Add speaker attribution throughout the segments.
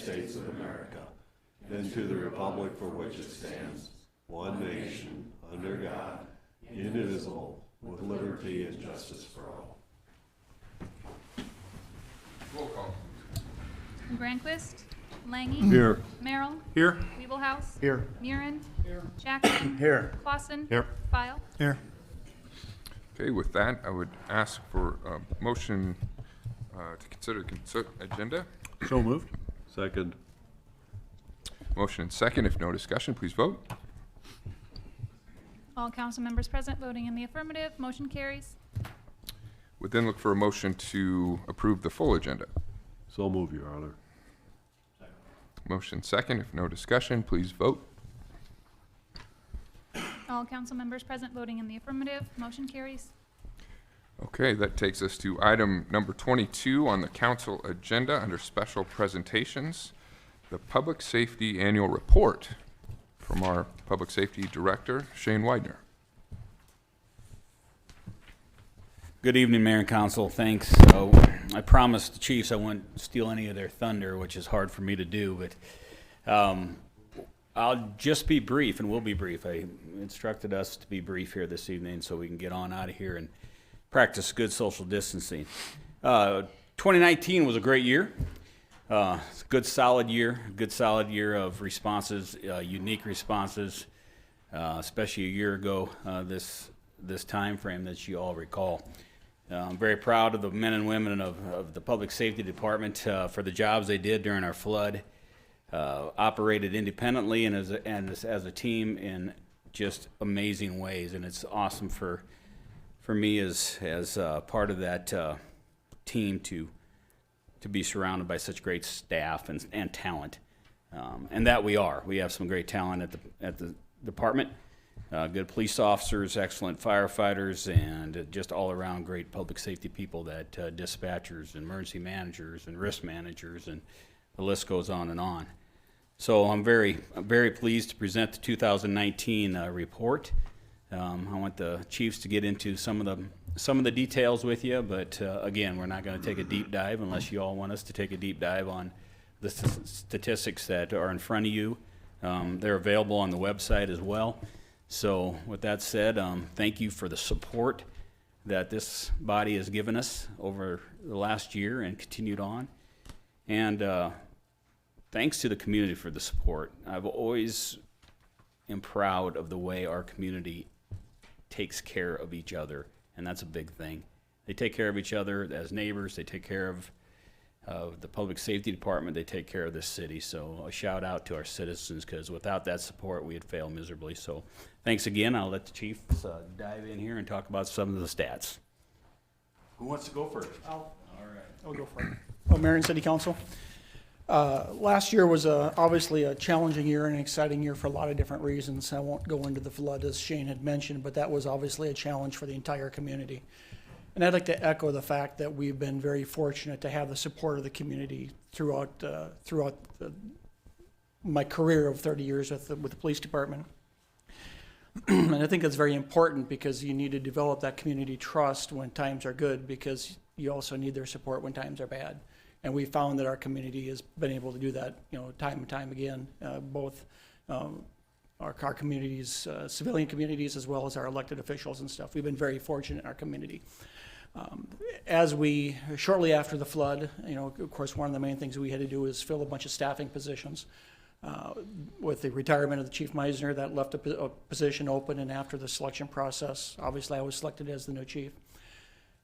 Speaker 1: States of America and to the republic for which it stands, one nation, under God, indivisible, with liberty and justice for all.
Speaker 2: Roll call.
Speaker 3: Granquist, Lange,
Speaker 1: Here.
Speaker 3: Merrill,
Speaker 4: Here.
Speaker 3: Weeblehouse,
Speaker 4: Here.
Speaker 3: Murin, Jackson,
Speaker 4: Here.
Speaker 3: Clausen,
Speaker 4: Here.
Speaker 3: File.
Speaker 4: Here.
Speaker 2: Okay, with that, I would ask for a motion to consider the consent agenda.
Speaker 4: So moved.
Speaker 1: Second.
Speaker 2: Motion and second. If no discussion, please vote.
Speaker 3: All council members present voting in the affirmative, motion carries.
Speaker 2: Would then look for a motion to approve the full agenda.
Speaker 1: So move, Your Honor.
Speaker 2: Motion second. If no discussion, please vote.
Speaker 3: All council members present voting in the affirmative, motion carries.
Speaker 2: Okay, that takes us to item number 22 on the council agenda under special presentations, the Public Safety Annual Report from our Public Safety Director, Shane Widener.
Speaker 5: Good evening, Mayor and Council. Thanks. I promised the chiefs I wouldn't steal any of their thunder, which is hard for me to do, but I'll just be brief, and we'll be brief. I instructed us to be brief here this evening so we can get on out of here and practice good social distancing. 2019 was a great year. Good solid year of responses, unique responses, especially a year ago, this time frame that you all recall. I'm very proud of the men and women of the Public Safety Department for the jobs they did during our flood. Operated independently and as a team in just amazing ways, and it's awesome for me as part of that team to be surrounded by such great staff and talent, and that we have some great talent at the department. Good police officers, excellent firefighters, and just all around great public safety people, that dispatchers, emergency managers, and risk managers, and the list goes on and on. So I'm very pleased to present the 2019 report. I want the chiefs to get into some of the details with you, but again, we're not going to take a deep dive unless you all want us to take a deep dive on the statistics that are in front of you. They're available on the website as well. So with that said, thank you for the support that this body has given us over the last year and continued on. And thanks to the community for the support. I've always am proud of the way our community takes care of each other, and that's a big thing. They take care of each other as neighbors. They take care of the Public Safety Department. They take care of this city. So a shout out to our citizens, because without that support, we'd fail miserably. So thanks again. I'll let the chiefs dive in here and talk about some of the stats.
Speaker 4: Who wants to go first?
Speaker 5: All right.
Speaker 6: I'll go for it. Oh, Mayor and City Council. Last year was obviously a challenging year and an exciting year for a lot of different reasons. I won't go into the flood, as Shane had mentioned, but that was obviously a challenge for the entire community. And I'd like to echo the fact that we've been very fortunate to have the support of the community throughout my career of 30 years with the police department. And I think that's very important, because you need to develop that community trust when times are good, because you also need their support when times are bad. And we found that our community has been able to do that, time and time again, both our communities, civilian communities, as well as our elected officials and stuff. We've been very fortunate in our community. Shortly after the flood, of course, one of the main things we had to do is fill a bunch of staffing positions. With the retirement of the Chief Meisner, that left a position open, and after the selection process, obviously I was selected as the new chief.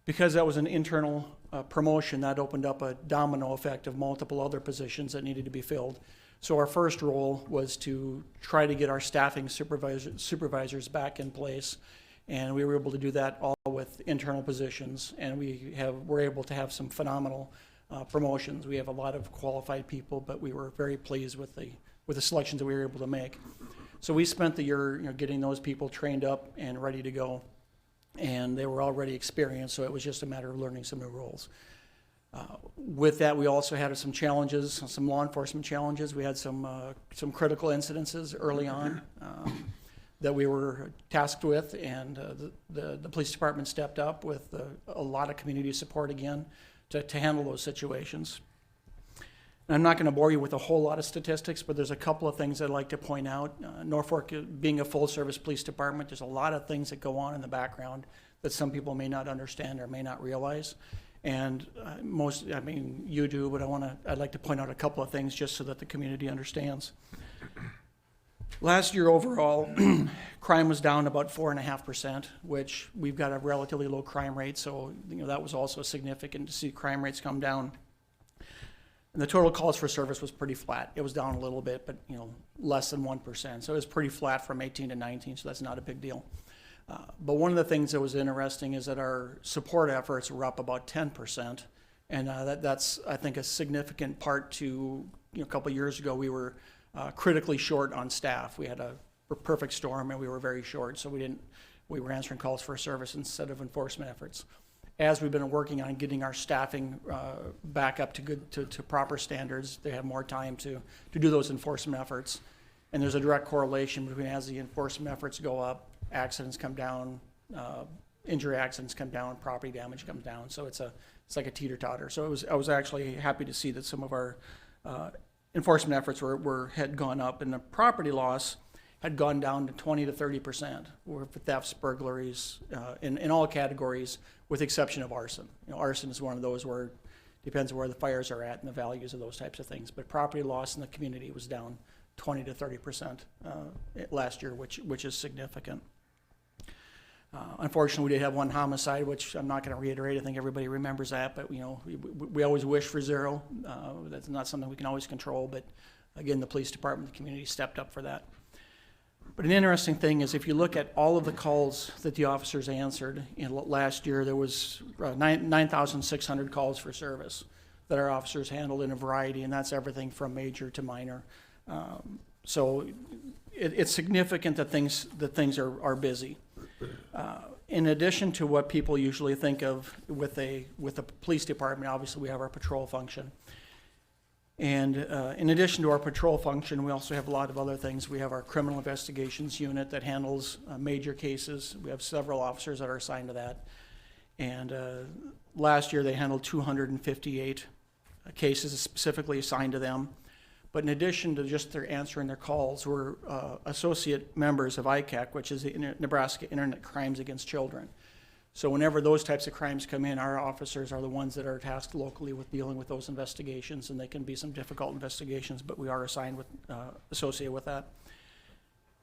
Speaker 6: Because that was an internal promotion, that opened up a domino effect of multiple other positions that needed to be filled. So our first role was to try to get our staffing supervisors back in place, and we were able to do that all with internal positions, and we're able to have some phenomenal promotions. We have a lot of qualified people, but we were very pleased with the selections that we were able to make. So we spent the year getting those people trained up and ready to go, and they were already experienced, so it was just a matter of learning some new roles. With that, we also had some challenges, some law enforcement challenges. We had some critical incidences early on that we were tasked with, and the police department stepped up with a lot of community support again to handle those situations. And I'm not going to bore you with a whole lot of statistics, but there's a couple of things I'd like to point out. Norfolk being a full-service police department, there's a lot of things that go on in the background that some people may not understand or may not realize. And you do, but I'd like to point out a couple of things just so that the community understands. Last year overall, crime was down about 4.5%, which we've got a relatively low crime rate, so that was also significant to see crime rates come down. And the total calls for service was pretty flat. It was down a little bit, but less than 1%. So it was pretty flat from 18 to 19, so that's not a big deal. But one of the things that was interesting is that our support efforts were up about 10%, and that's I think a significant part to a couple of years ago we were critically short on staff. We had a perfect storm and we were very short, so we were answering calls for service instead of enforcement efforts. As we've been working on getting our staffing back up to proper standards, they have more time to do those enforcement efforts. And there's a direct correlation between as the enforcement efforts go up, accidents come down, injury accidents come down, property damage comes down. So it's like a teeter-totter. So I was actually happy to see that some of our enforcement efforts had gone up, and the property loss had gone down to 20 to 30% for thefts, burglaries, in all categories, with the exception of arson. Arson is one of those where it depends where the fires are at and the values of those types of things. But property loss in the community was down 20 to 30% last year, which is significant. Unfortunately, we did have one homicide, which I'm not going to reiterate. I think everybody remembers that, but we always wish for zero. That's not something we can always control, but again, the police department, the community stepped up for that. But an interesting thing is if you look at all of the calls that the officers answered last year, there was 9,600 calls for service that our officers handled in a variety, and that's everything from major to minor. So it's significant that things are busy. In addition to what people usually think of with a police department, obviously we have our patrol function. And in addition to our patrol function, we also have a lot of other things. We have our criminal investigations unit that handles major cases. We have several officers that are assigned to that. And last year they handled 258 cases specifically assigned to them. But in addition to just their answering their calls, we're associate members of ICAC, which is the Nebraska Internet Crimes Against Children. So whenever those types of crimes come in, our officers are the ones that are tasked locally with dealing with those investigations, and they can be some difficult investigations, but we are assigned with associated with that.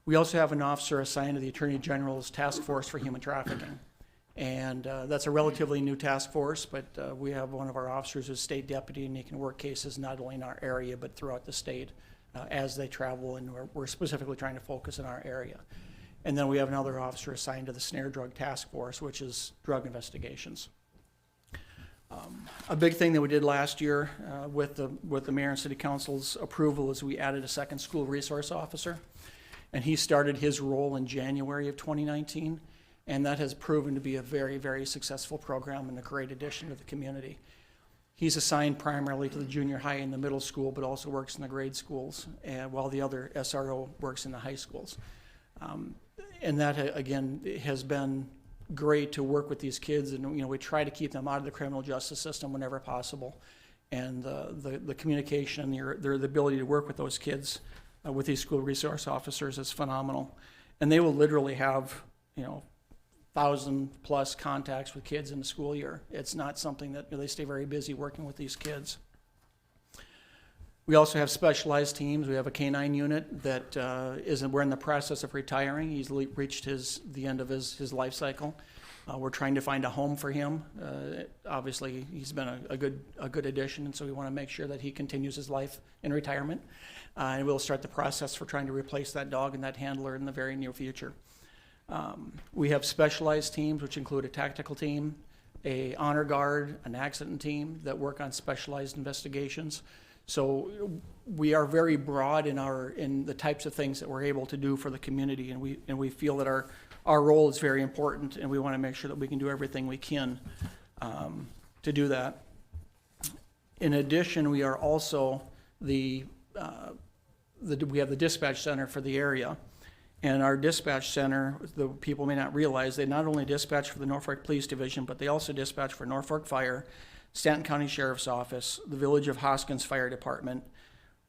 Speaker 6: We also have an officer assigned to the Attorney General's Task Force for Human Trafficking. And that's a relatively new task force, but we have one of our officers who's state deputy, and he can work cases not only in our area, but throughout the state as they travel, and we're specifically trying to focus in our area. And then we have another officer assigned to the Snare Drug Task Force, which is drug investigations. A big thing that we did last year with the Mayor and City Council's approval is we added a second school resource officer, and he started his role in January of 2019. And that has proven to be a very, very successful program and a great addition to the community. He's assigned primarily to the junior high and the middle school, but also works in the grade schools, while the other SRO works in the high schools. And that, again, has been great to work with these kids, and we try to keep them out of the criminal justice system whenever possible. And the communication and the ability to work with those kids, with these school resource officers, is phenomenal. And they will literally have, 1,000+ contacts with kids in the school year. It's not something that they stay very busy working with these kids. We also have specialized teams. We have a K-9 unit that we're in the process of retiring. He's reached the end of his life cycle. We're trying to find a home for him. Obviously, he's been a good addition, and so we want to make sure that he continues his life in retirement. And we'll start the process for trying to replace that dog and that handler in the very near future. We have specialized teams, which include a tactical team, a honor guard, an accident team that work on specialized investigations. So we are very broad in the types of things that we're able to do for the community, and we feel that our role is very important, and we want to make sure that we can do everything we can to do that. In addition, we are also we have the dispatch center for the area. And our dispatch center, the people may not realize, they not only dispatch for the Norfolk Police Division, but they also dispatch for Norfolk Fire, Stanton County Sheriff's Office, the Village of Hoskins Fire Department.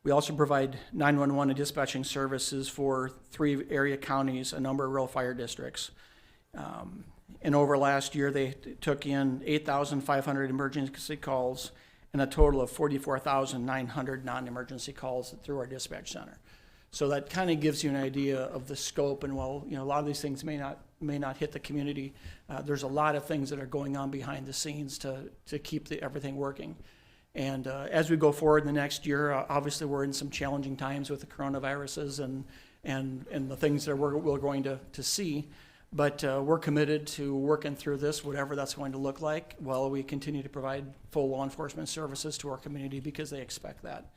Speaker 6: We also provide 911 and dispatching services for 3 area counties, a number of rural fire districts. And over last year, they took in 8,500 emergency calls and a total of 44,900 non-emergency calls through our dispatch center. So that kind of gives you an idea of the scope, and while a lot of these things may not hit the community, there's a lot of things that are going on behind the scenes to keep everything working. And as we go forward in the next year, obviously we're in some challenging times with the coronaviruses and the things that we're going to see. But we're committed to working through this, whatever that's going to look like, while we continue to provide full law enforcement services to our community, because they expect that.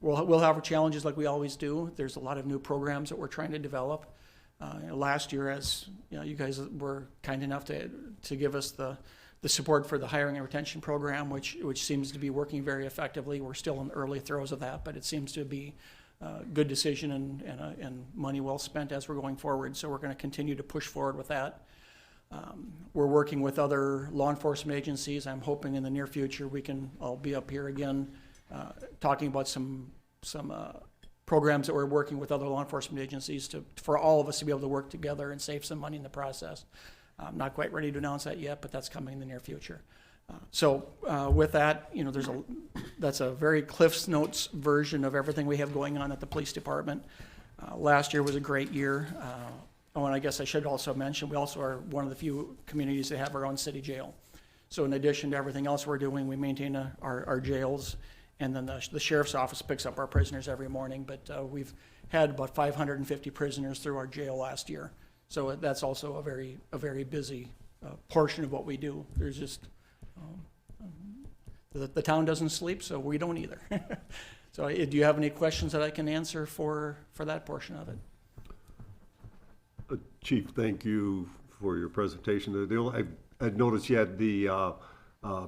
Speaker 6: We'll have our challenges like we always do. There's a lot of new programs that we're trying to develop. Last year, as you guys were kind enough to give us the support for the hiring and retention program, which seems to be working very effectively. We're still in the early throes of that, but it seems to be a good decision and money well spent as we're going forward. So we're going to continue to push forward with that. We're working with other law enforcement agencies. I'm hoping in the near future I'll be up here again talking about some programs that we're working with other law enforcement agencies for all of us to be able to work together and save some money in the process. I'm not quite ready to announce that yet, but that's coming in the near future. So with that, that's a very Cliff's Notes version of everything we have going on at the police department. Last year was a great year. And I guess I should also mention, we also are one of the few communities that have our own city jail. So in addition to everything else we're doing, we maintain our jails, and then the sheriff's office picks up our prisoners every morning. But we've had about 550 prisoners through our jail last year. So that's also a very busy portion of what we do. There's just the town doesn't sleep, so we don't either. So do you have any questions that I can answer for that portion of it?
Speaker 1: Chief, thank you for your presentation. I noticed you had the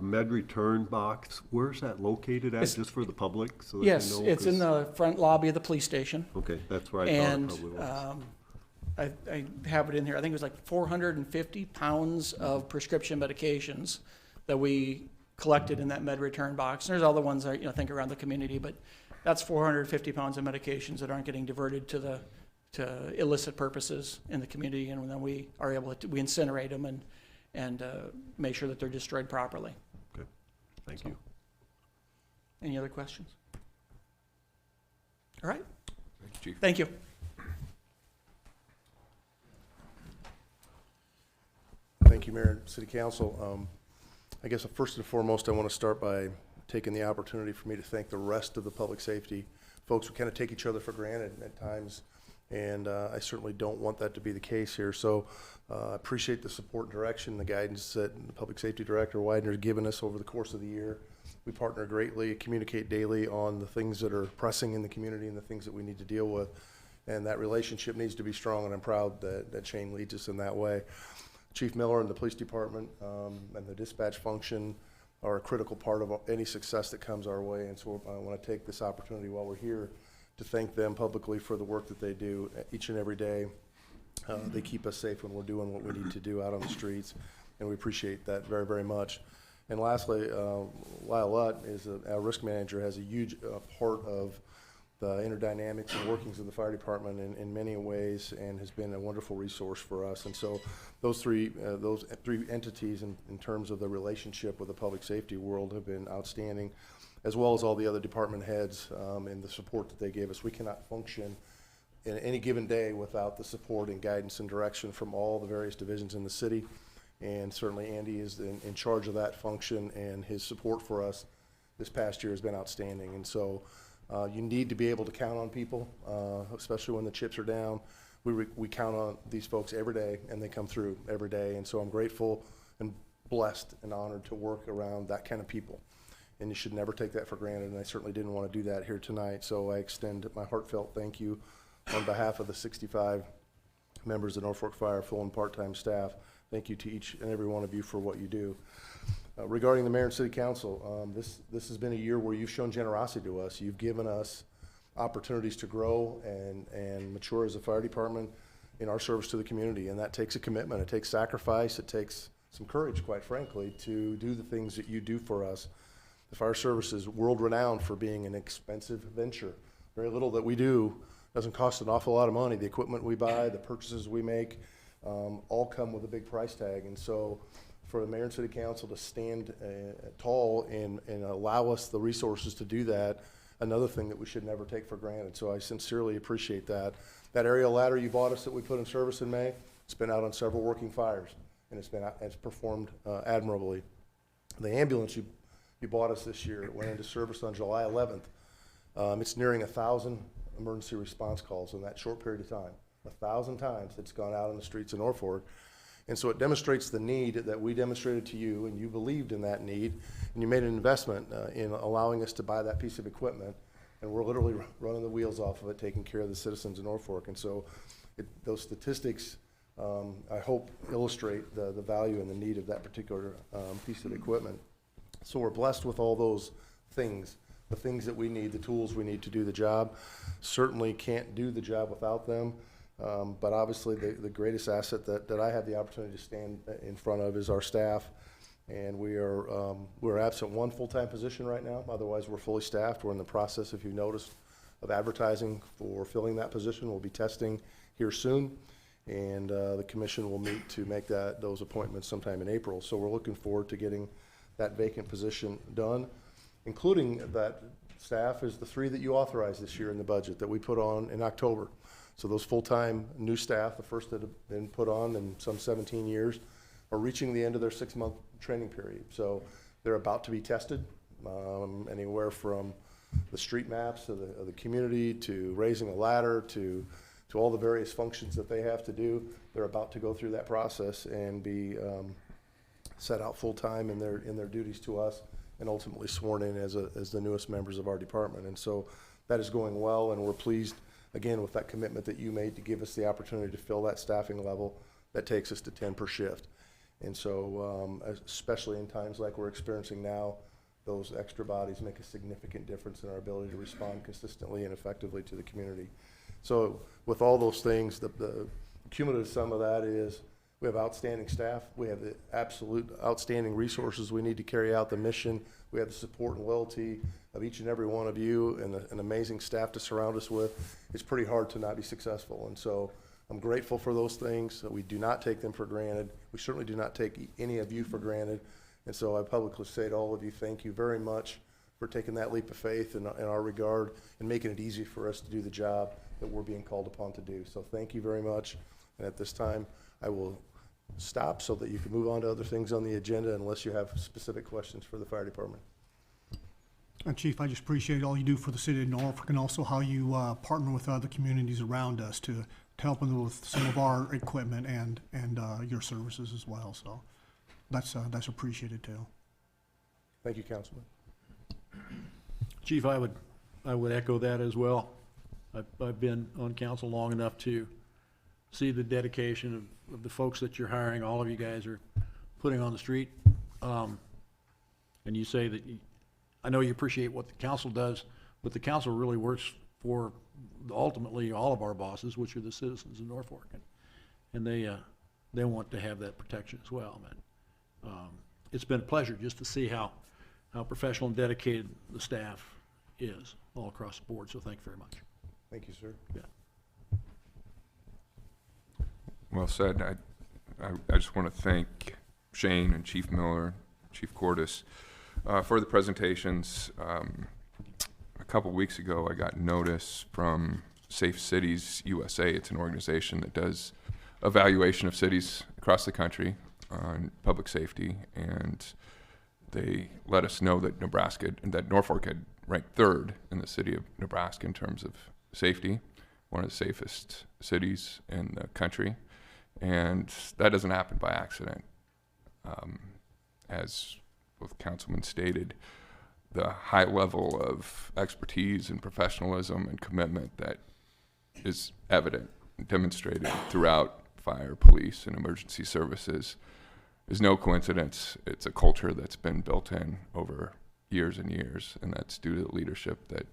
Speaker 1: med return box. Where's that located at, just for the public? So that
Speaker 6: Yes,
Speaker 1: they know,
Speaker 6: it's in the front lobby of the police station.
Speaker 1: Okay, that's where I
Speaker 6: And
Speaker 1: thought it probably was.
Speaker 6: I have it in here. I think it was like 450 pounds of prescription medications that we collected in that med return box. And there's other ones that I think around the community, but that's 450 pounds of medications that aren't getting diverted to illicit purposes in the community, and then we are able to we incinerate them and make sure that they're destroyed properly.
Speaker 1: Okay, thank you.
Speaker 6: Any other questions? All right.
Speaker 2: Thank you, Chief.
Speaker 6: Thank you.
Speaker 7: Thank you, Mayor and City Council. I guess first and foremost, I want to start by taking the opportunity for me to thank the rest of the public safety folks. We kind of take each other for granted at times, and I certainly don't want that to be the case here. So I appreciate the support and direction, the guidance that the Public Safety Director Widener has given us over the course of the year. We partner greatly, communicate daily on the things that are pressing in the community and the things that we need to deal with. And that relationship needs to be strong, and I'm proud that Shane leads us in that way. Chief Miller and the police department and the dispatch function are a critical part of any success that comes our way. And so I want to take this opportunity while we're here to thank them publicly for the work that they do each and every day. They keep us safe when we're doing what we need to do out on the streets, and we appreciate that very, very much. And lastly, Lyle Lutt is our risk manager, has a huge part of the inner dynamics and workings of the fire department in many ways, and has been a wonderful resource for us. And so those three entities in terms of the relationship with the public safety world have been outstanding, as well as all the other department heads and the support that they gave us. We cannot function in any given day without the support and guidance and direction from all the various divisions in the city. And certainly Andy is in charge of that function, and his support for us this past year has been outstanding. And so you need to be able to count on people, especially when the chips are down. We count on these folks every day, and they come through every day. And so I'm grateful and blessed and honored to work around that kind of people. And you should never take that for granted, and I certainly didn't want to do that here tonight. So I extend my heartfelt thank you on behalf of the 65 members of Norfolk Fire, full and part-time staff. Thank you to each and every one of you for what you do. Regarding the Mayor and City Council, this has been a year where you've shown generosity to us. You've given us opportunities to grow and mature as a fire department in our service to the community, and that takes a commitment. It takes sacrifice. It takes some courage, quite frankly, to do the things that you do for us. The fire service is world-renowned for being an expensive venture. Very little that we do doesn't cost an awful lot of money. The equipment we buy, the purchases we make, all come with a big price tag. And so for the mayor and city council to stand tall and allow us the resources to do that, another thing that we should never take for granted. So I sincerely appreciate that. That aerial ladder you bought us that we put in service in May, it's been out on several working fires, and it's performed admirably. The ambulance you bought us this year, it went into service on July 11th. It's nearing 1,000 emergency response calls in that short period of time. 1,000 times it's gone out on the streets of Norfolk. And so it demonstrates the need that we demonstrated to you, and you believed in that need, and you made an investment in allowing us to buy that piece of equipment, and we're literally running the wheels off of it, taking care of the citizens of Norfolk. And so those statistics, I hope, illustrate the value and the need of that particular piece of equipment. So we're blessed with all those things, the things that we need, the tools we need to do the job. Certainly can't do the job without them. But obviously the greatest asset that I have the opportunity to stand in front of is our staff. And we're absent one full-time position right now. Otherwise, we're fully staffed. We're in the process, if you've noticed, of advertising for filling that position. We'll be testing here soon. And the commission will meet to make those appointments sometime in April. So we're looking forward to getting that vacant position done. Including that staff is the 3 that you authorized this year in the budget that we put on in October. So those full-time new staff, the first that have been put on in some 17 years, are reaching the end of their 6-month training period. So they're about to be tested, anywhere from the street maps of the community to raising a ladder to all the various functions that they have to do. They're about to go through that process and be set out full-time in their duties to us, and ultimately sworn in as the newest members of our department. And so that is going well, and we're pleased, again, with that commitment that you made to give us the opportunity to fill that staffing level that takes us to 10 per shift. And so, especially in times like we're experiencing now, those extra bodies make a significant difference in our ability to respond consistently and effectively to the community. So with all those things, the cumulative sum of that is we have outstanding staff. We have the absolute outstanding resources we need to carry out the mission. We have the support and loyalty of each and every one of you, and an amazing staff to surround us with. It's pretty hard to not be successful. And so I'm grateful for those things. We do not take them for granted. We certainly do not take any of you for granted. And so I publicly say to all of you, thank you very much for taking that leap of faith in our regard and making it easy for us to do the job that we're being called upon to do. So thank you very much. And at this time, I will stop so that you can move on to other things on the agenda unless you have specific questions for the fire department.
Speaker 8: Chief, I just appreciate all you do for the city of Norfolk, and also how you partner with other communities around us to help them with some of our equipment and your services as well. So that's appreciated too.
Speaker 7: Thank you, Councilman.
Speaker 4: Chief, I would echo that as well. I've been on council long enough to see the dedication of the folks that you're hiring. All of you guys are putting on the street. And you say that I know you appreciate what the council does, but the council really works for ultimately all of our bosses, which are the citizens of Norfolk, and they want to have that protection as well. It's been a pleasure just to see how professional and dedicated the staff is all across the board. So thank you very much.
Speaker 7: Thank you, sir.
Speaker 4: Yeah.
Speaker 2: Well said. I just want to thank Shane and Chief Miller, Chief Cordis, for the presentations. A couple weeks ago, I got notice from Safe Cities USA. It's an organization that does evaluation of cities across the country on public safety, and they let us know that Norfolk had ranked 3rd in the city of Nebraska in terms of safety, one of the safest cities in the country. And that doesn't happen by accident. As both councilmen stated, the high level of expertise and professionalism and commitment that is evident and demonstrated throughout fire, police, and emergency services is no coincidence. It's a culture that's been built in over years and years, and that's due to the leadership that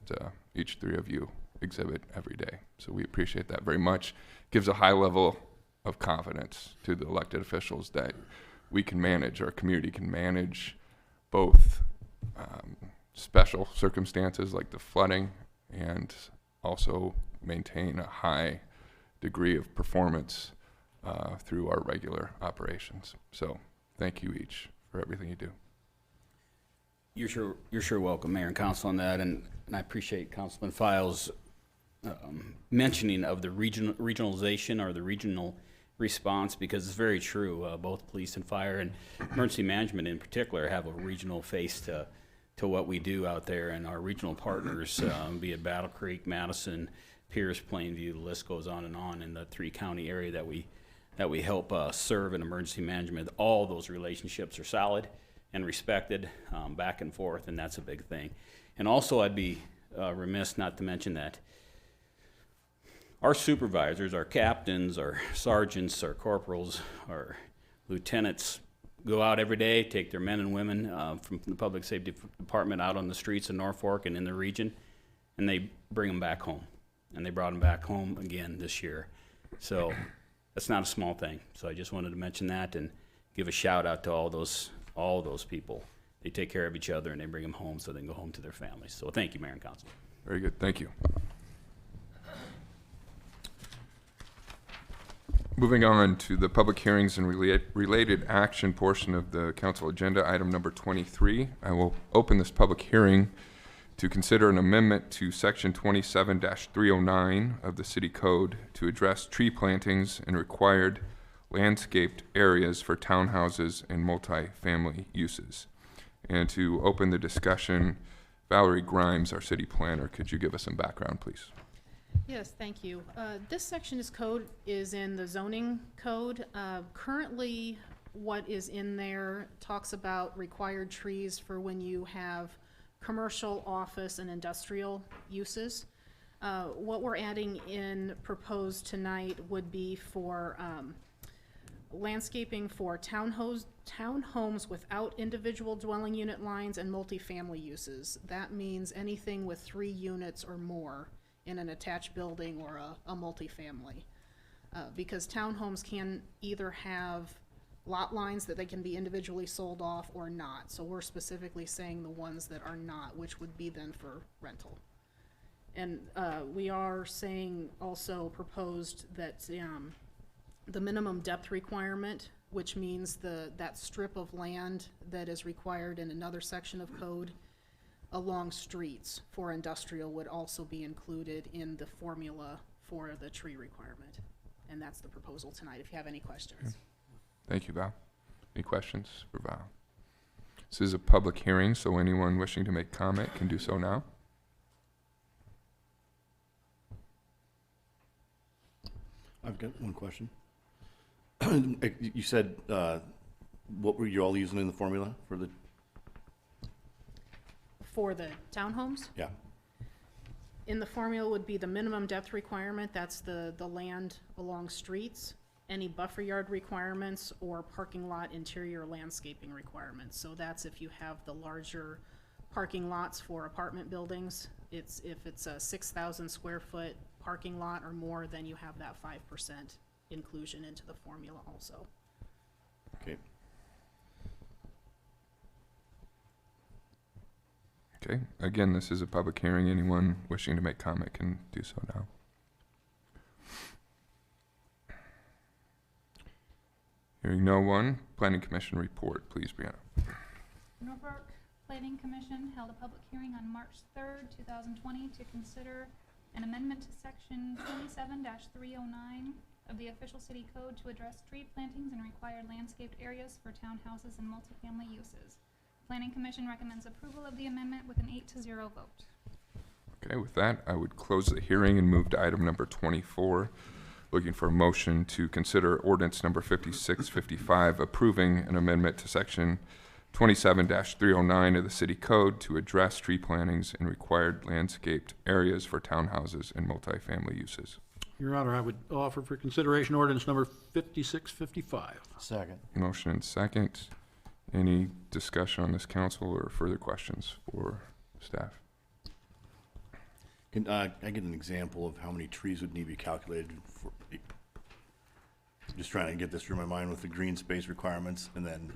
Speaker 2: each 3 of you exhibit every day. So we appreciate that very much. Gives a high level of confidence to the elected officials that we can manage, our community can manage both special circumstances like the flooding and also maintain a high degree of performance through our regular operations. So thank you each for everything you do.
Speaker 5: You're sure welcome, Mayor and Council, on that, and I appreciate Councilman Files' mentioning of the regionalization or the regional response, because it's very true. Both police and fire and emergency management in particular have a regional face to what we do out there, and our regional partners, be it Battle Creek, Madison, Pierce, Plainview, the list goes on in the 3-county area that we help serve in emergency management. All those relationships are solid and respected, back and forth, and that's a big thing. And also, I'd be remiss not to mention that our supervisors, our captains, our sergeants, our corporals, our lieutenants go out every day, take their men and women from the Public Safety Department out on the streets of Norfolk and in the region, and they bring them back home. And they brought them back home again this year. So that's not a small thing. So I just wanted to mention that and give a shout out to all those people. They take care of each other and they bring them home so they can go home to their families. So thank you, Mayor and Council.
Speaker 2: Very good, thank you. Moving on to the public hearings and related action portion of the council agenda, item number 23. I will open this public hearing to consider an amendment to section 27-309 of the city code to address tree plantings in required landscaped areas for townhouses and multifamily uses. And to open the discussion, Valerie Grimes, our city planner, could you give us some background, please?
Speaker 9: Yes, thank you. This section is in the zoning code. Currently, what is in there talks about required trees for when you have commercial, office, and industrial uses. What we're adding in proposed tonight would be for landscaping for townhomes without individual dwelling unit lines and multifamily uses. That means anything with 3 units or more in an attached building or a multifamily. Because townhomes can either have lot lines that they can be individually sold off or not. So we're specifically saying the ones that are not, which would be then for rental. And we are saying also proposed that the minimum depth requirement, which means that strip of land that is required in another section of code along streets for industrial, would also be included in the formula for the tree requirement. And that's the proposal tonight, if you have any questions.
Speaker 2: Okay. Thank you, Val. Any questions for Val? This is a public hearing, so anyone wishing to make comment can do so now.
Speaker 10: I've got one question. You said, what were you all using in the formula for the?
Speaker 9: For the townhomes?
Speaker 10: Yeah.
Speaker 9: In the formula would be the minimum depth requirement, that's the land along streets, any buffer yard requirements, or parking lot interior landscaping requirements. So that's if you have the larger parking lots for apartment buildings. If it's a 6,000 square foot parking lot or more, then you have that 5% inclusion into the formula also.
Speaker 10: Okay.
Speaker 2: Okay, again, this is a public hearing. Anyone wishing to make comment can do so now. Hearing no one, Planning Commission report, please, Brianna.
Speaker 3: Norfolk Planning Commission held a public hearing on March 3rd, 2020 to consider an amendment to section 27-309 of the official city code to address tree plantings in required landscaped areas for townhouses and multifamily uses. Planning Commission recommends approval of the amendment with an 8-0 vote.
Speaker 2: Okay, with that, I would close the hearing and move to item number 24. Looking for a motion to consider ordinance number 5655, approving an amendment to section 27-309 of the city code to address tree plantings in required landscaped areas for townhouses and multifamily uses.
Speaker 4: Your Honor, I would offer for consideration ordinance number 5655.
Speaker 1: Second.
Speaker 2: Motion and second. Any discussion on this, council, or further questions for staff?
Speaker 10: Can I get an example of how many trees would need to be calculated for? just trying to get this through my mind with the green space requirements and then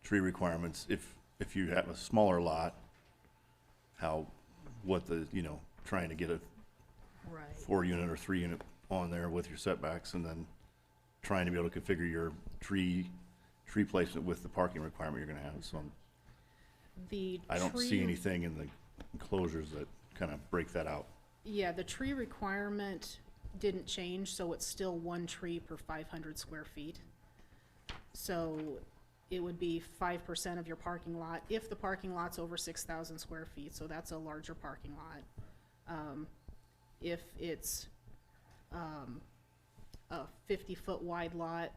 Speaker 10: tree requirements. If you have a smaller lot, trying to get a
Speaker 9: Right.
Speaker 10: 4-unit or 3-unit on there with your setbacks, and then trying to be able to configure your tree placement with the parking requirement you're gonna have, so I don't see anything in the enclosures that kind of break that out.
Speaker 9: Yeah, the tree requirement didn't change, so it's still 1 tree per 500 square feet. So it would be 5% of your parking lot, if the parking lot's over 6,000 square feet, so that's a larger parking lot. If it's a 50-foot wide lot,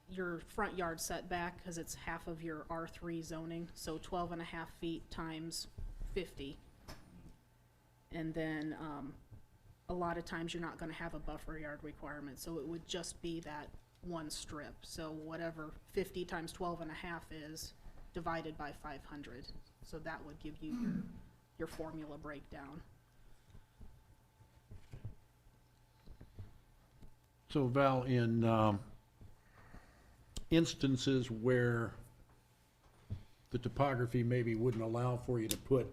Speaker 9: your front yard setback, because it's half of your R3 zoning, so 12.5 feet times 50. And then a lot of times you're not going to have a buffer yard requirement, so it would just be that one strip. So whatever 50 times 12.5 is divided by 500. So that would give you your formula breakdown.
Speaker 4: So Val, in instances where the topography maybe wouldn't allow for you to put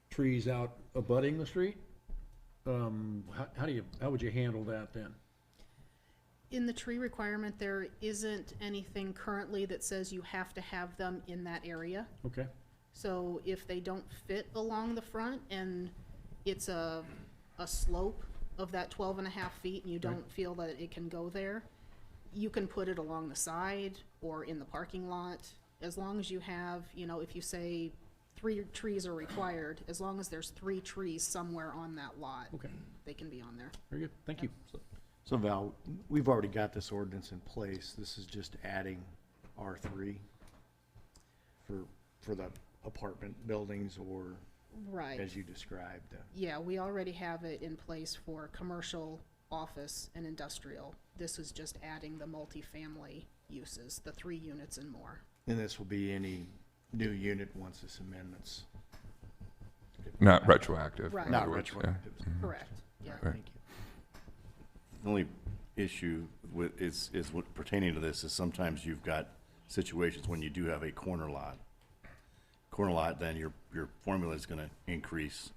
Speaker 4: trees out abutting the street, how would you handle that then?
Speaker 9: In the tree requirement, there isn't anything currently that says you have to have them in that area.
Speaker 4: Okay,
Speaker 9: So if they don't fit along the front and it's a slope of that 12.5 feet and you don't feel that it can go there, you can put it along the side or in the parking lot, as long as you have, if you say 3 trees are required, as long as there's 3 trees somewhere on that lot,
Speaker 4: okay,
Speaker 9: they can be on there.
Speaker 4: very good, thank you.
Speaker 11: So Val, we've already got this ordinance in place. This is just adding R3 for the apartment buildings or
Speaker 9: Right.
Speaker 11: as you described.
Speaker 9: Yeah, we already have it in place for commercial, office, and industrial. This is just adding the multifamily uses, the 3 units and more.
Speaker 11: And this will be any new unit once this amendment's.
Speaker 2: Not retroactive.
Speaker 9: Right.
Speaker 2: in
Speaker 11: Not
Speaker 2: other words, yeah.
Speaker 11: retroactive.
Speaker 9: Correct, yeah.
Speaker 2: Right.
Speaker 11: Thank you.
Speaker 10: The only issue is what pertaining to this is sometimes you've got situations when you do have a corner lot. Corner lot, then your formula is gonna increase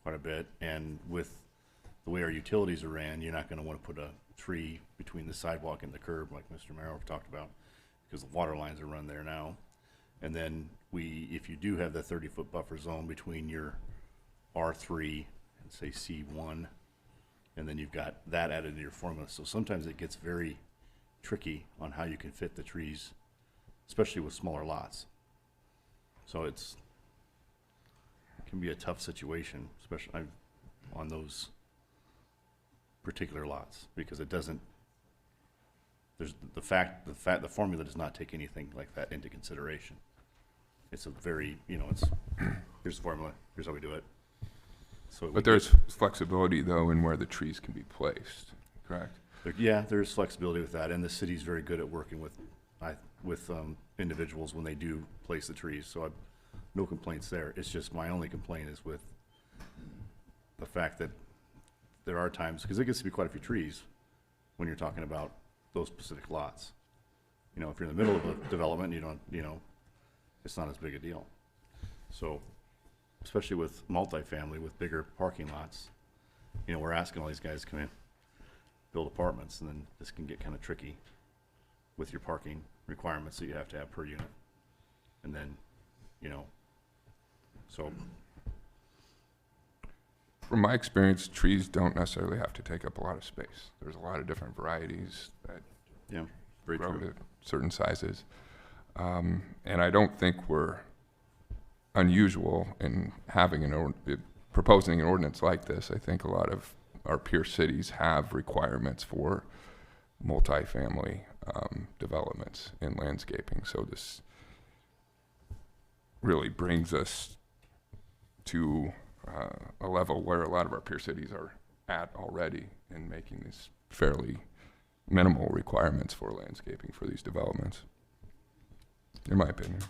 Speaker 10: quite a bit, and with the way our utilities are ran, you're not gonna wanna put a tree between the sidewalk and the curb like Mr. Merrill talked about, because the water lines are run there now. And then if you do have the 30-foot buffer zone between your R3 and say C1, and then you've got that added into your formula. So sometimes it gets very tricky on how you can fit the trees, especially with smaller lots. So it can be a tough situation, especially on those particular lots, because it doesn't, there's the formula does not take anything like that into consideration. It's a very, here's the formula, here's how we do it. So
Speaker 2: But there's flexibility, though, in where the trees can be placed, correct?
Speaker 10: there's flexibility with that, and the city's very good at working with individuals when they do place the trees, so no complaints there. It's just my only complaint is with the fact that there are times, because it gets to be quite a few trees when you're talking about those specific lots. If you're in the middle of a development, you don't, it's not as big a deal. So, especially with multifamily, with bigger parking lots, we're asking all these guys to come in, build apartments, and then this can get kind of tricky with your parking requirements that you have to have per unit. And then, so.
Speaker 2: From my experience, trees don't necessarily have to take up a lot of space. There's a lot of different varieties that
Speaker 10: Yeah, very
Speaker 2: grow
Speaker 10: true.
Speaker 2: to certain sizes. And I don't think we're unusual in having proposing an ordinance like this. I think a lot of our peer cities have requirements for multifamily developments in landscaping. So this really brings us to a level where a lot of our peer cities are at already in making these fairly minimal requirements for landscaping for these developments, in my opinion.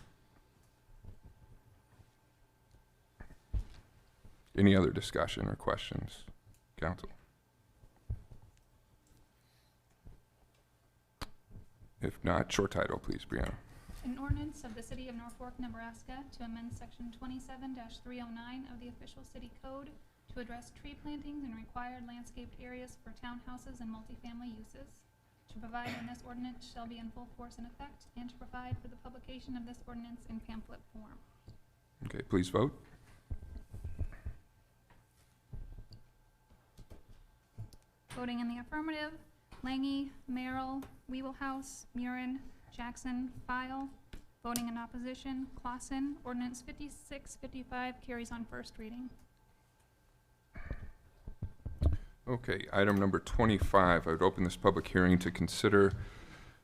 Speaker 2: Any other discussion or questions, council? If not, short title, please, Brianna.
Speaker 3: An ordinance of the City of Norfolk, Nebraska to amend Section 27-309 of the official city code to address tree plantings and required landscaped areas for townhouses and multifamily uses. To provide when this ordinance shall be in full force and effect, and to provide for the publication of this ordinance in pamphlet form.
Speaker 2: Okay, please vote.
Speaker 3: Voting in the affirmative, Langy, Merrill, Weeblehouse, Murin, Jackson, File. Voting in opposition, Clausen. Ordinance 5655 carries on first reading.
Speaker 2: Okay, item number 25, I would open this public hearing to consider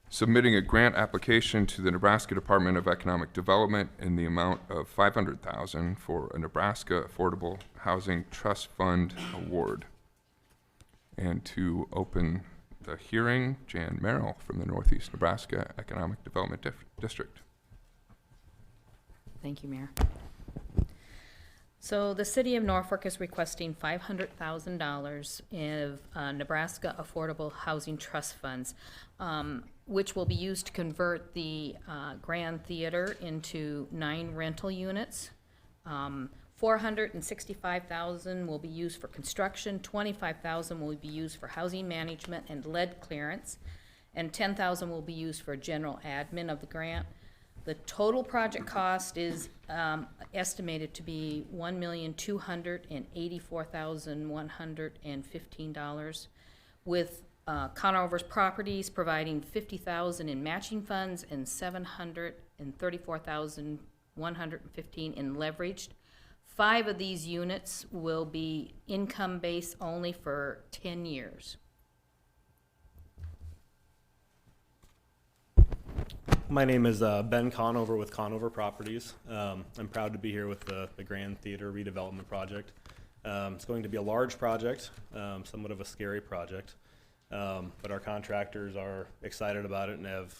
Speaker 2: submitting a grant application to the Nebraska Department of Economic Development in the amount of $500,000 for a Nebraska Affordable Housing Trust Fund Award. And to open the hearing, Jan Merrill from the Northeast Nebraska Economic Development District.
Speaker 12: Thank you, Mayor. So the City of Norfolk is requesting $500,000 in Nebraska Affordable Housing Trust Funds, which will be used to convert the Grand Theater into 9 rental units. $465,000 will be used for construction, $25,000 will be used for housing management and lead clearance, and $10,000 will be used for general admin of the grant. The total project cost is estimated to be $1,284,115, with Conover's Properties providing $50,000 in matching funds and $734,115 in leveraged. 5 of these units will be income-based only for 10 years.
Speaker 13: My name is Ben Conover with Conover Properties. I'm proud to be here with the Grand Theater redevelopment project. It's going to be a large project, somewhat of a scary project, but our contractors are excited about it and have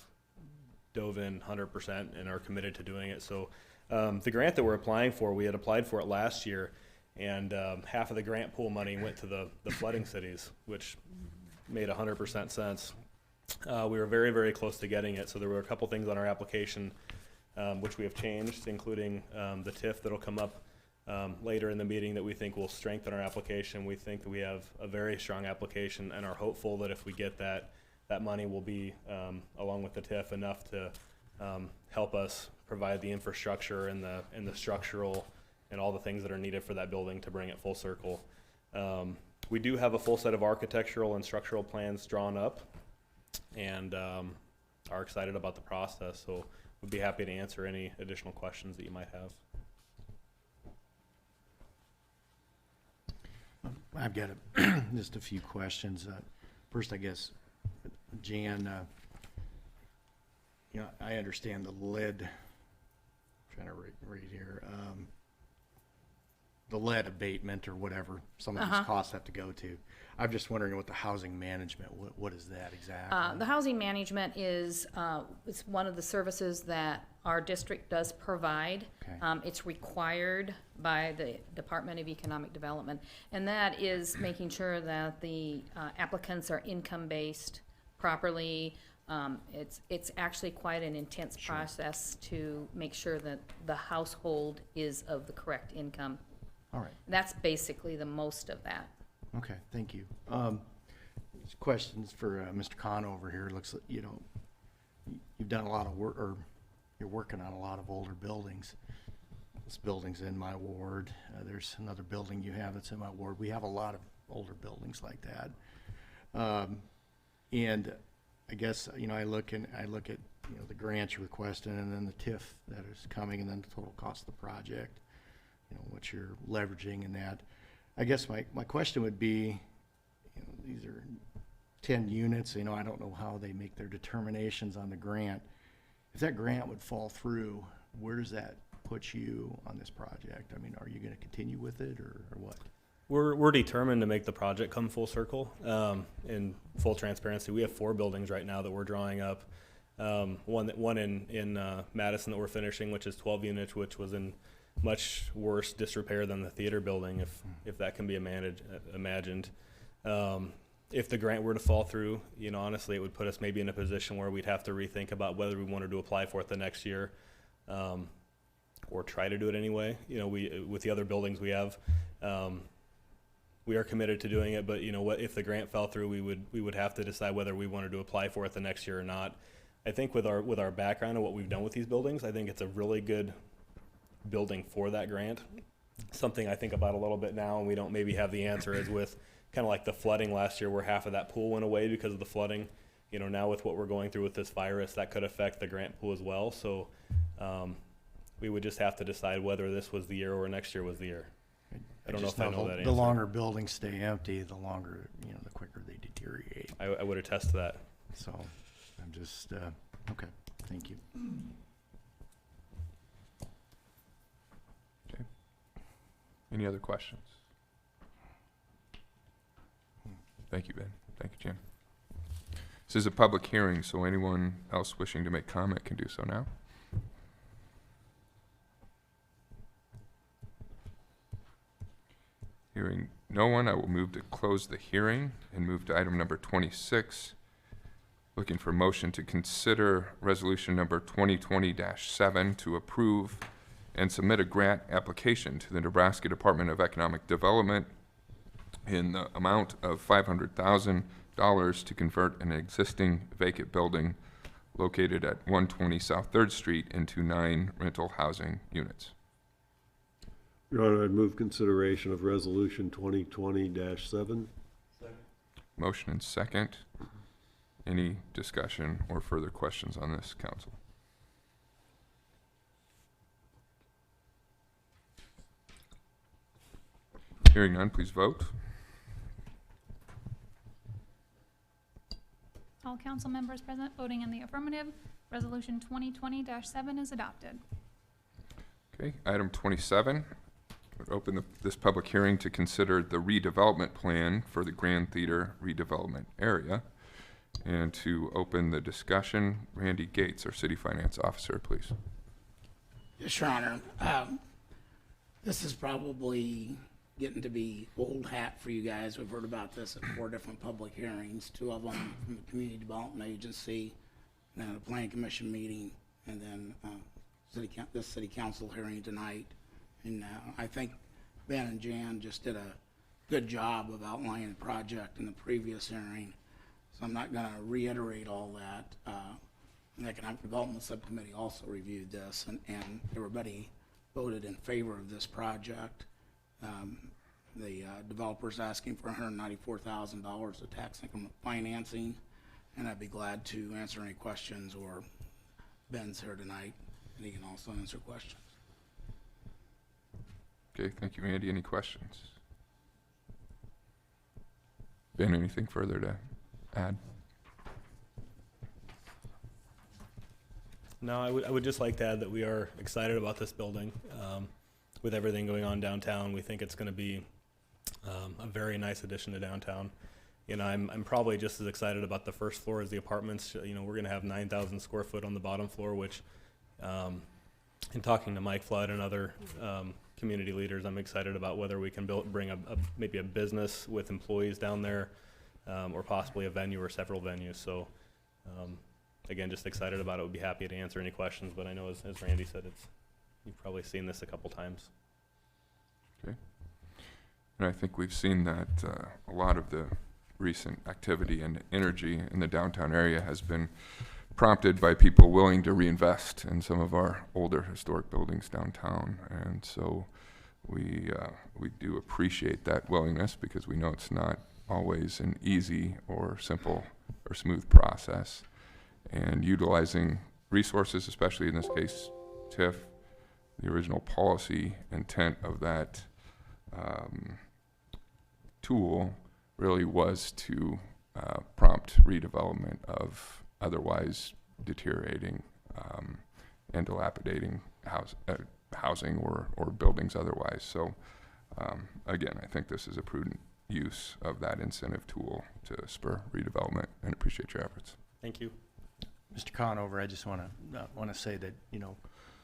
Speaker 13: dove in 100% and are committed to doing it. So the grant that we're applying for, we had applied for it last year, and half of the grant pool money went to the flooding cities, which made 100% sense. We were very, very close to getting it, so there were a couple things on our application which we have changed, including the TIF that'll come up later in the meeting that we think will strengthen our application. We think that we have a very strong application and are hopeful that if we get that money will be, along with the TIF, enough to help us provide the infrastructure and the structural and all the things that are needed for that building to bring it full circle. We do have a full set of architectural and structural plans drawn up, and are excited about the process, so we'd be happy to answer any additional questions that you might have.
Speaker 11: I've got just a few questions. First, I guess, Jan, I understand the lead, I'm trying to read here, the lead abatement or whatever some of these costs have to go to. I'm just wondering what the housing management, what is that exactly?
Speaker 12: The housing management is it's one of the services that our district does provide.
Speaker 11: Okay.
Speaker 12: It's required by the Department of Economic Development, and that is making sure that the applicants are income-based properly. It's actually quite an intense process to make sure that the household is of the correct income.
Speaker 11: All right.
Speaker 12: That's basically the most of that.
Speaker 11: Okay, thank you. Questions for Mr. Conover here. Looks like, you've done a lot of work, or you're working on a lot of older buildings. This building's in my ward. There's another building you have that's in my ward. We have a lot of older buildings like that. And I guess, I look at, the grants you're requesting, and then the TIF that is coming, and then the total cost of the project, what you're leveraging in that. I guess my question would be, these are 10 units, I don't know how they make their determinations on the grant. If that grant would fall through, where does that put you on this project? I mean, are you going to continue with it, or what?
Speaker 13: We're determined to make the project come full circle. In full transparency, we have 4 buildings right now that we're drawing up. One in Madison that we're finishing, which is 12 units, which was in much worse disrepair than the theater building, if that can be imagined. if the grant were to fall through, honestly, it would put us maybe in a position where we'd have to rethink about whether we wanted to apply for it the next year, or try to do it anyway. With the other buildings we have, we are committed to doing it, but what if the grant fell through, we would have to decide whether we wanted to apply for it the next year or not. I think with our background and what we've done with these buildings, I think it's a really good building for that grant. Something I think about a little bit now, and we don't maybe have the answer, is with kind of like the flooding last year where half of that pool went away because of the flooding. Now with what we're going through with this virus, that could affect the grant pool as well. So we would just have to decide whether this was the year or next year was the year. I don't know if I know that answer.
Speaker 11: The longer buildings stay empty, the longer, the quicker they deteriorate.
Speaker 13: I would attest to that.
Speaker 11: So I'm just, okay, thank you.
Speaker 2: Okay. Any other questions? Thank you, Ben. Thank you, Jim. This is a public hearing, so anyone else wishing to make comment can do so now. Hearing no one, I will move to close the hearing and move to item number 26. Looking for motion to consider resolution number 2020-7 to approve and submit a grant application to the Nebraska Department of Economic Development in the amount of $500,000 to convert an existing vacant building located at 120 South 3rd Street into 9 rental housing units.
Speaker 1: Your Honor, I'd move consideration of resolution 2020-7.
Speaker 2: Motion and second. Any discussion or further questions on this, council? Hearing none, please vote.
Speaker 3: All council members present voting in the affirmative. Resolution 2020-7 is adopted.
Speaker 2: Okay, item 27. Would open this public hearing to consider the redevelopment plan for the Grand Theater redevelopment area. And to open the discussion, Randy Gates, our city finance officer, please.
Speaker 14: Yes, Your Honor. This is probably getting to be old hat for you guys. We've heard about this at 4 different public hearings, 2 of them from the Community Development Agency, then a Planning Commission meeting, and then this city council hearing tonight. And I think Ben and Jan just did a good job of outlining the project in the previous hearing. So I'm not going to reiterate all that. The Economic Development Subcommittee also reviewed this, and everybody voted in favor of this project. The developer's asking for $194,000 of tax increment financing, and I'd be glad to answer any questions, or Ben's here tonight, and he can also answer questions.
Speaker 2: Okay, thank you, Randy. Any questions? Ben, anything further to add?
Speaker 13: No, I would just like to add that we are excited about this building. With everything going on downtown, we think it's going to be a very nice addition to downtown. I'm probably just as excited about the first floor as the apartments. We're going to have 9,000 square foot on the bottom floor, which, in talking to Mike Flood and other community leaders, I'm excited about whether we can bring maybe a business with employees down there, or possibly a venue or several venues. So, again, just excited about it. Would be happy to answer any questions, but I know, as Randy said, you've probably seen this a couple times.
Speaker 2: Okay. And I think we've seen that a lot of the recent activity and energy in the downtown area has been prompted by people willing to reinvest in some of our older historic buildings downtown. And so we do appreciate that willingness, because we know it's not always an easy or simple or smooth process. And utilizing resources, especially in this case TIF, the original policy intent of that tool really was to prompt redevelopment of otherwise deteriorating and dilapidating housing or buildings otherwise. So again, I think this is a prudent use of that incentive tool to spur redevelopment, and appreciate your efforts.
Speaker 13: Thank you.
Speaker 11: Mr. Conover, I just want to say that,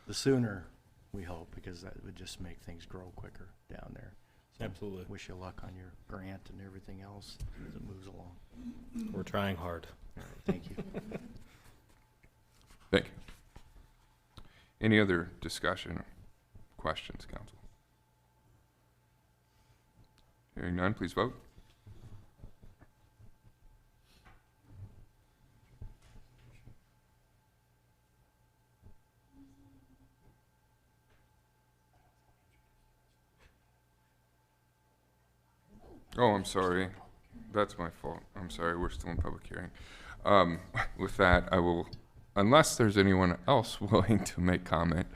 Speaker 11: the sooner we hope, because that would just make things grow quicker down there.
Speaker 13: Absolutely.
Speaker 11: Wish you luck on your grant and everything else as it moves along.
Speaker 13: We're trying hard.
Speaker 11: All right, thank you.
Speaker 2: Thank you. Any other discussion or questions, council? Hearing none, please vote. Oh, I'm sorry. That's my fault. I'm sorry. We're still in public hearing. With that, I will, unless there's anyone else willing to make comment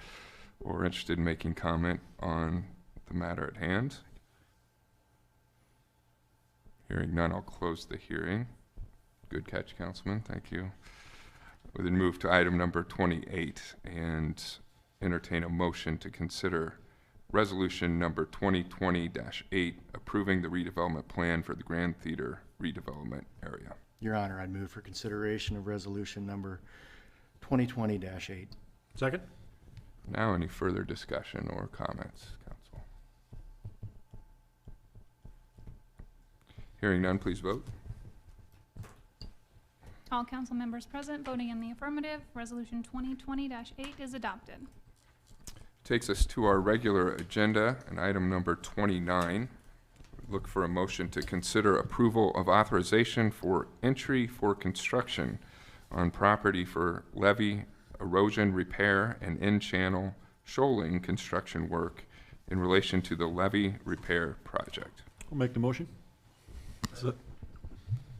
Speaker 2: or interested in making comment on the matter at hand. Hearing none, I'll close the hearing. Good catch, Councilman. Thank you. We then move to item number 28 and entertain a motion to consider resolution number 2020-8 approving the redevelopment plan for the Grand Theater redevelopment area.
Speaker 11: Your Honor, I'd move for consideration of resolution number 2020-8.
Speaker 4: Second?
Speaker 2: Now, any further discussion or comments, council? Hearing none, please vote.
Speaker 3: All council members present voting in the affirmative, resolution 2020-8 is adopted.
Speaker 2: Takes us to our regular agenda and item number 29. Look for a motion to consider approval of authorization for entry for construction on property for levee erosion repair and in-channel shoaling construction work in relation to the levee repair project.
Speaker 4: I'll make the motion.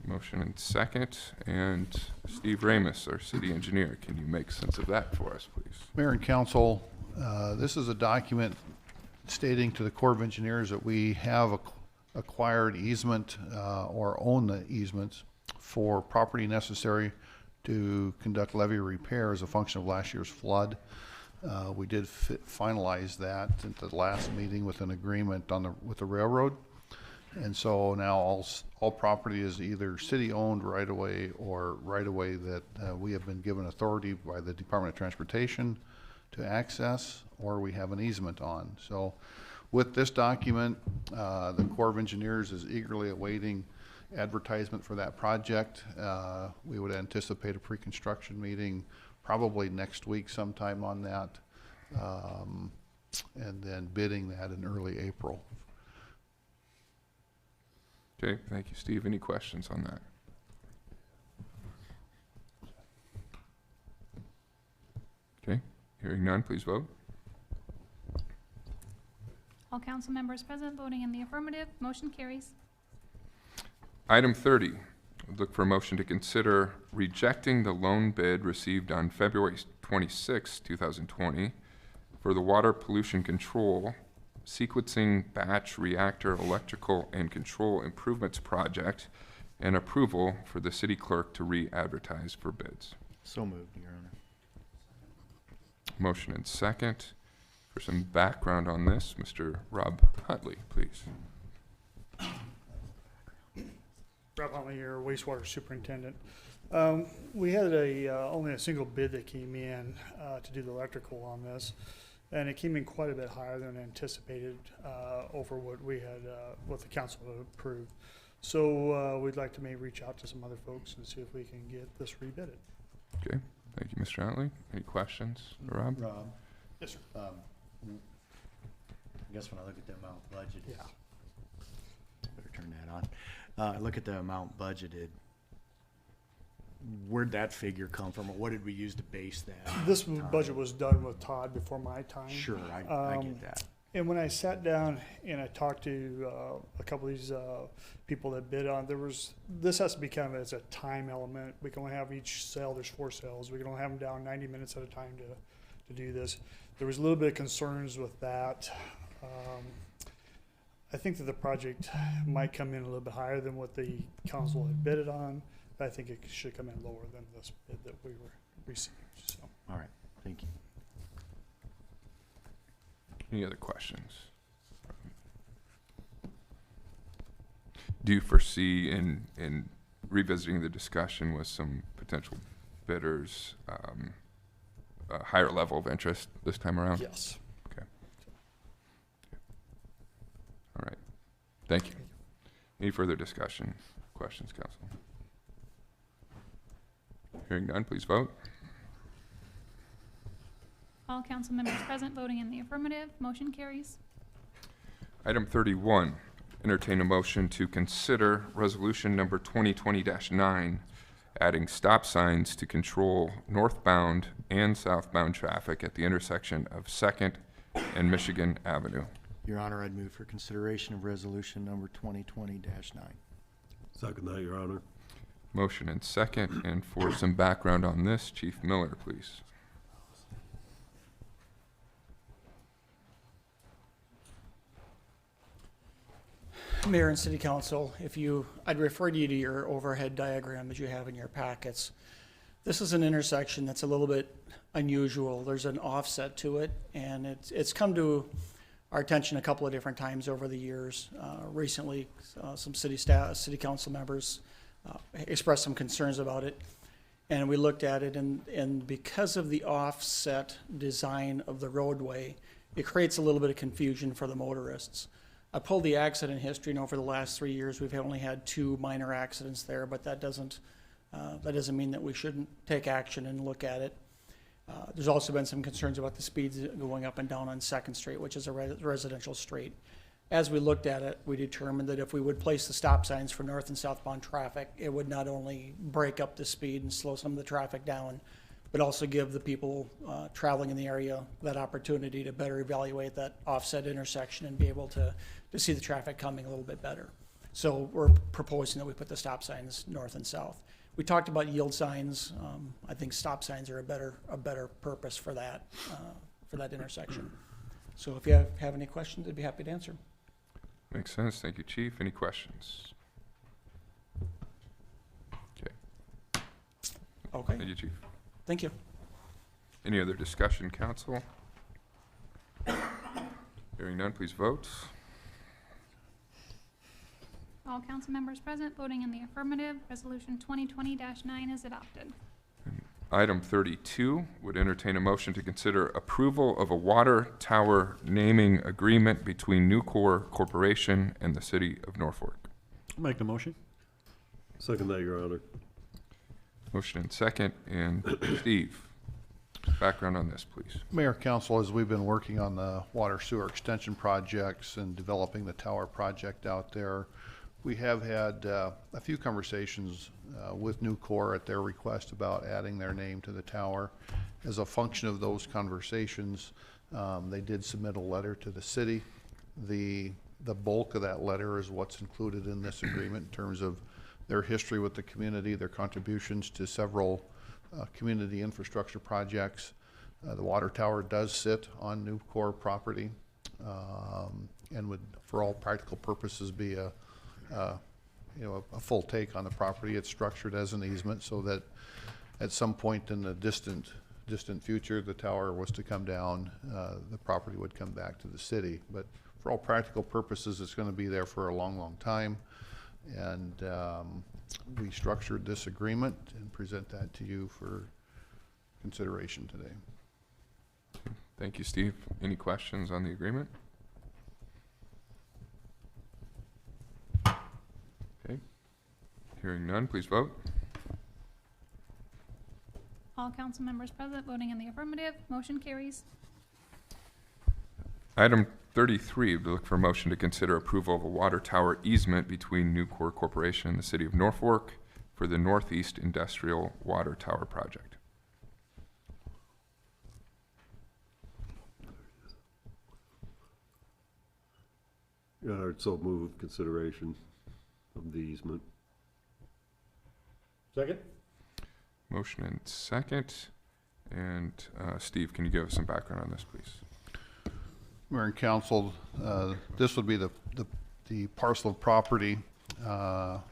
Speaker 2: Motion and second. And Steve Ramus, our city engineer, can you make sense of that for us, please?
Speaker 15: Mayor and council, this is a document stating to the Corps of Engineers that we have acquired easement or own the easements for property necessary to conduct levee repair as a function of last year's flood. We did finalize that at the last meeting with an agreement with the railroad. And so now all property is either city-owned right-of-way or right-of-way that we have been given authority by the Department of Transportation to access, or we have an easement on. So with this document, the Corps of Engineers is eagerly awaiting advertisement for that project. We would anticipate a pre-construction meeting probably next week sometime on that, and then bidding that in early April.
Speaker 2: Okay, thank you, Steve. Any questions on that? Okay, hearing none, please vote.
Speaker 3: All council members present voting in the affirmative, motion carries.
Speaker 2: Item 30, look for a motion to consider rejecting the loan bid received on February 26, 2020 for the water pollution control sequencing batch reactor electrical and control improvements project and approval for the city clerk to re-advertise for bids.
Speaker 11: So moved, Your Honor.
Speaker 2: Motion and second. For some background on this, Mr. Rob Huntley, please.
Speaker 16: Rob Huntley here, wastewater superintendent. We had only a single bid that came in to do the electrical on this, and it came in quite a bit higher than anticipated over what we had, what the council had approved. So we'd like to maybe reach out to some other folks and see if we can get this rebidded.
Speaker 2: Okay, thank you, Mr. Huntley. Any questions, Rob?
Speaker 11: Rob?
Speaker 16: Yes, sir.
Speaker 11: I guess when I look at the amount budgeted.
Speaker 16: Yeah.
Speaker 11: Better turn that on. I look at the amount budgeted. Where'd that figure come from, or what did we use to base that?
Speaker 16: This budget was done with Todd before my time.
Speaker 11: Sure, I get that.
Speaker 16: And when I sat down and I talked to a couple of these people that bid on, this has to be kind of as a time element. We can only have each cell, there's 4 cells. We can only have them down 90 minutes at a time to do this. There was a little bit of concerns with that. I think that the project might come in a little bit higher than what the council had bidded on. But I think it should come in lower than this bid that we received. So.
Speaker 11: All right, thank you.
Speaker 2: Any other questions? Do you foresee in revisiting the discussion with some potential bidders, a higher level of interest this time around?
Speaker 16: Yes.
Speaker 2: Okay. All right. Thank you. Any further discussion? Questions, council? Hearing none, please vote.
Speaker 3: All council members present voting in the affirmative, motion carries.
Speaker 2: Item 31, entertain a motion to consider resolution number 2020-9, adding stop signs to control northbound and southbound traffic at the intersection of 2nd and Michigan Avenue.
Speaker 11: Your Honor, I'd move for consideration of resolution number 2020-9.
Speaker 1: Second that, Your Honor.
Speaker 2: Motion and second, and for some background on this, Chief Miller, please.
Speaker 6: Mayor and City Council, I'd refer you to your overhead diagram that you have in your packets. This is an intersection that's a little bit unusual. There's an offset to it, and it's come to our attention a couple of different times over the years. Recently, some city council members expressed some concerns about it, and we looked at it, and because of the offset design of the roadway, it creates a little bit of confusion for the motorists. I pulled the accident history, and over the last 3 years, we've only had 2 minor accidents there, but that doesn't mean that we shouldn't take action and look at it. There's also been some concerns about the speeds going up and down on 2nd Street, which is a residential street. As we looked at it, we determined that if we would place the stop signs for north and southbound traffic, it would not only break up the speed and slow some of the traffic down, but also give the people traveling in the area that opportunity to better evaluate that offset intersection and be able to see the traffic coming a little bit better. So we're proposing that we put the stop signs north and south. We talked about yield signs. I think stop signs are a better purpose for that intersection. So if you have any questions, I'd be happy to answer.
Speaker 2: Makes sense. Thank you, Chief. Any questions?
Speaker 6: Okay.
Speaker 2: Thank you, Chief.
Speaker 6: Thank you.
Speaker 2: Any other discussion, council? Hearing none, please vote.
Speaker 3: All council members present voting in the affirmative, resolution 2020-9 is adopted.
Speaker 2: Item 32 would entertain a motion to consider approval of a water tower naming agreement between Nucor Corporation and the City of Norfolk.
Speaker 4: Make the motion.
Speaker 1: Second that, Your Honor.
Speaker 2: Motion and second, and Steve, background on this, please.
Speaker 15: Mayor, Council, as we've been working on the water sewer extension projects and developing the tower project out there, we have had a few conversations with Nucor at their request about adding their name to the tower. As a function of those conversations, they did submit a letter to the city. The bulk of that letter is what's included in this agreement in terms of their history with the community, their contributions to several community infrastructure projects. The water tower does sit on Nucor property and would, for all practical purposes, be a full take on the property. It's structured as an easement so that at some point in the distant future, the tower was to come down, the property would come back to the city. But for all practical purposes, it's going to be there for a long, long time. And we structured this agreement and present that to you for consideration today.
Speaker 2: Thank you, Steve. Any questions on the agreement? Okay. Hearing none, please vote.
Speaker 3: All council members present voting in the affirmative, motion carries.
Speaker 2: Item 33, we look for a motion to consider approval of a water tower easement between Nucor Corporation and the City of Norfolk for the Northeast Industrial Water Tower Project.
Speaker 1: Your Honor, so move consideration of the easement.
Speaker 4: Second?
Speaker 2: Motion and second. And Steve, can you give us some background on this, please?
Speaker 15: Mayor and Council, this would be the parcel of property on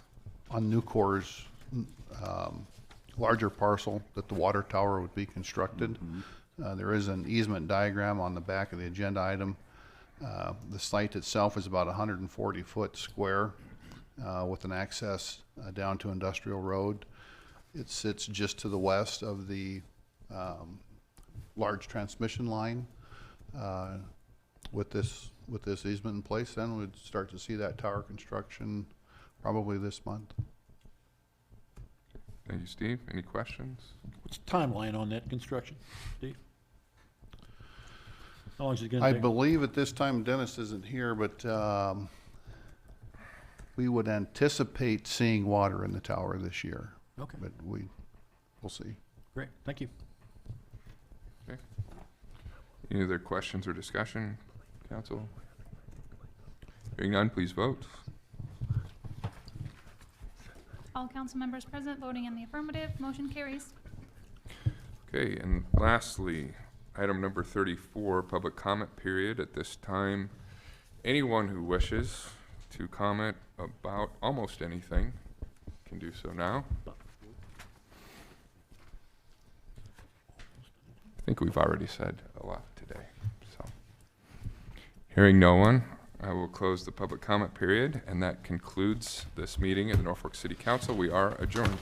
Speaker 15: Nucor's larger parcel that the water tower would be constructed. There is an easement diagram on the back of the agenda item. The site itself is about 140 foot square with an access down to Industrial Road. It sits just to the west of the large transmission line with this with this easement in place, then we'd start to see that tower construction probably this month.
Speaker 2: Thank you, Steve. Any questions?
Speaker 4: What's the timeline on that construction, Steve? How long is it gonna
Speaker 15: I
Speaker 4: take?
Speaker 15: believe at this time, Dennis isn't here, but we would anticipate seeing water in the tower this year.
Speaker 4: Okay.
Speaker 15: But we'll see.
Speaker 4: Great, thank you.
Speaker 2: Okay. Any other questions or discussion, council? Hearing none, please vote.
Speaker 3: All council members present voting in the affirmative, motion carries.
Speaker 2: Okay, and lastly, item number 34, public comment period. At this time, anyone who wishes to comment about almost anything can do so now. I think we've already said a lot today, so. Hearing no one, I will close the public comment period, and that concludes this meeting of the Norfolk City Council. We are adjourned.